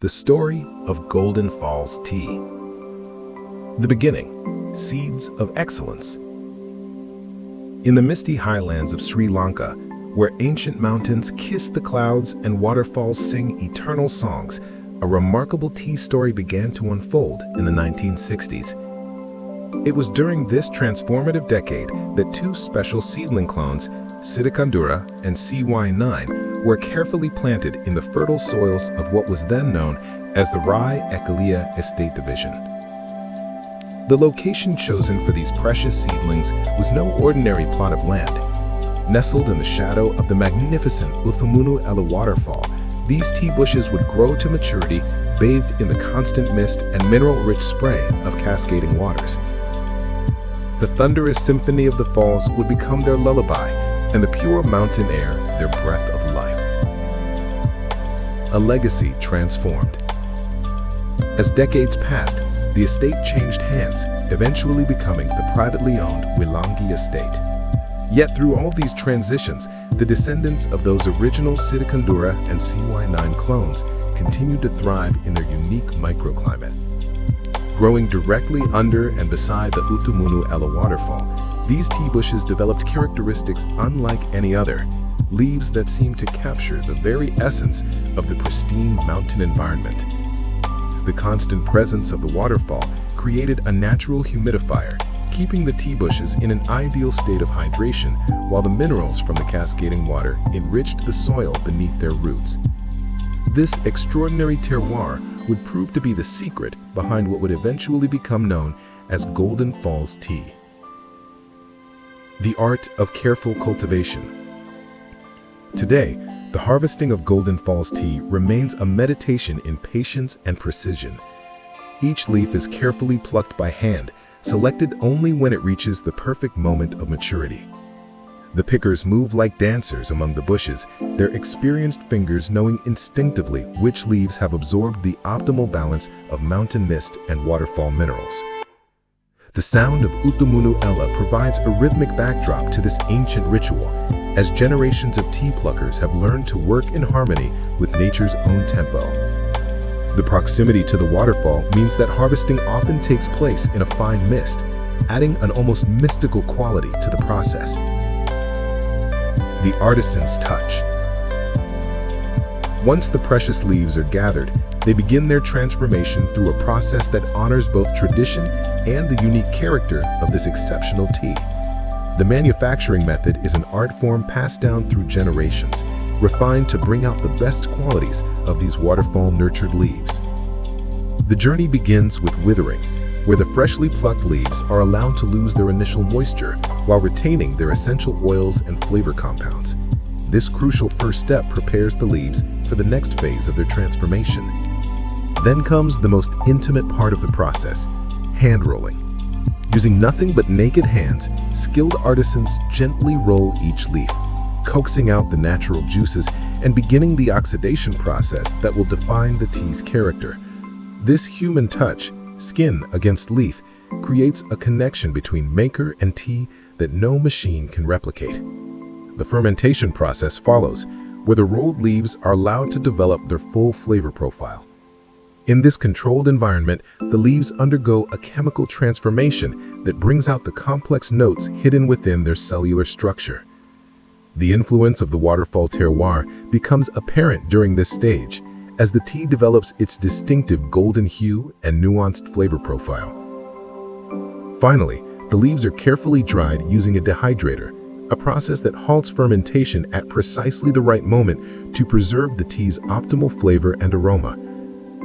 The story of Golden Falls tea. The beginning, seeds of excellence. In the misty highlands of Sri Lanka, where ancient mountains kiss the clouds and waterfalls sing eternal songs, a remarkable tea story began to unfold in the 1960s. It was during this transformative decade that two special seedling clones, Sirikandura and CY9, were carefully planted in the fertile soils of what was then known as the Rye Wikiliya Estate Division. The location chosen for these precious seedlings was no ordinary plot of land. Nestled in the shadow of the magnificent Uthumunu Ella waterfall, these tea bushes would grow to maturity, bathed in the constant mist and mineral-rich spray of cascading waters. The thunderous symphony of the falls would become their lullaby, and the pure mountain air their breath of life. A legacy transformed. As decades passed, the estate changed hands, eventually becoming the privately owned Welange Estate. Yet through all these transitions, the descendants of those original Sirikandura and CY9 clones continued to thrive in their unique microclimate. Growing directly under and beside the Uthumunu Ella waterfall, these tea bushes developed characteristics unlike any other, leaves that seemed to capture the very essence of the pristine mountain environment. The constant presence of the waterfall created a natural humidifier, keeping the tea bushes in an ideal state of hydration, while the minerals from the cascading water enriched the soil beneath their roots. This extraordinary terroir would prove to be the secret behind what would eventually become known as Golden Falls tea. The art of careful cultivation. Today, the harvesting of Golden Falls tea remains a meditation in patience and precision. Each leaf is carefully plucked by hand, selected only when it reaches the perfect moment of maturity. The pickers move like dancers among the bushes, their experienced fingers knowing instinctively which leaves have absorbed the optimal balance of mountain mist and waterfall minerals. The sound of Uthumunu Ella provides a rhythmic backdrop to this ancient ritual, as generations of tea pluckers have learned to work in harmony with nature's own tempo. The proximity to the waterfall means that harvesting often takes place in a fine mist, adding an almost mystical quality to the process. The artisan's touch. Once the precious leaves are gathered, they begin their transformation through a process that honors both tradition and the unique character of this exceptional tea. The manufacturing method is an art form passed down through generations, refined to bring out the best qualities of these waterfall-nurtured leaves. The journey begins with withering, where the freshly plucked leaves are allowed to lose their initial moisture while retaining their essential oils and flavor compounds. This crucial first step prepares the leaves for the next phase of their transformation. Then comes the most intimate part of the process, hand rolling. Using nothing but naked hands, skilled artisans gently roll each leaf, coaxing out the natural juices and beginning the oxidation process that will define the tea's character. This human touch, skin against leaf, creates a connection between maker and tea that no machine can replicate. The fermentation process follows, where the rolled leaves are allowed to develop their full flavor profile. In this controlled environment, the leaves undergo a chemical transformation that brings out the complex notes hidden within their cellular structure. The influence of the waterfall terroir becomes apparent during this stage, as the tea develops its distinctive golden hue and nuanced flavor profile. Finally, the leaves are carefully dried using a dehydrator, a process that halts fermentation at precisely the right moment to preserve the tea's optimal flavor and aroma.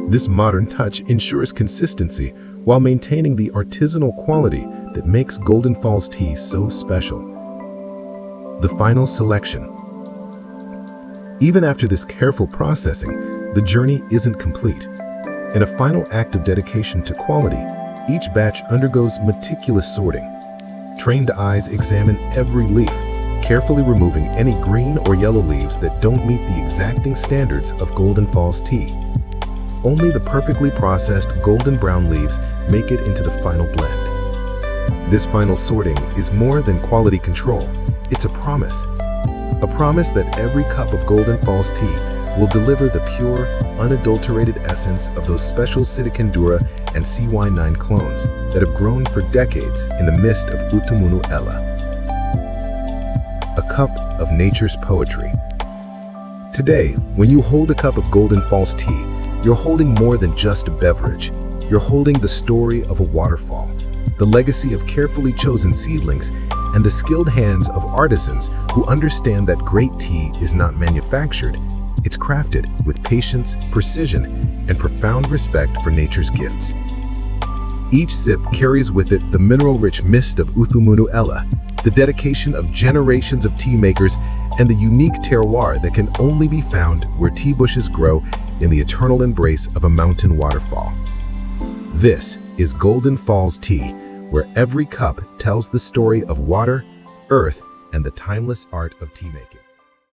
This modern touch ensures consistency while maintaining the artisanal quality that makes Golden Falls tea so special. The final selection. Even after this careful processing, the journey isn't complete. In a final act of dedication to quality, each batch undergoes meticulous sorting. Trained eyes examine every leaf, carefully removing any green or yellow leaves that don't meet the exacting standards of Golden Falls tea. Only the perfectly processed golden brown leaves make it into the final blend. This final sorting is more than quality control, it's a promise. A promise that every cup of Golden Falls tea will deliver the pure, unadulterated essence of those special Sirikandura and CY9 clones that have grown for decades in the mist of Uthumunu Ella. A cup of nature's poetry. Today, when you hold a cup of Golden Falls tea, you're holding more than just a beverage. You're holding the story of a waterfall, the legacy of carefully chosen seedlings, and the skilled hands of artisans who understand that great tea is not manufactured. It's crafted with patience, precision, and profound respect for nature's gifts. Each sip carries with it the mineral-rich mist of Uthumunu Ella, the dedication of generations of tea makers, and the unique terroir that can only be found where tea bushes grow in the eternal embrace of a mountain waterfall. This is Golden Falls Tea, where every cup tells the story of water, earth, and the timeless art of tea making.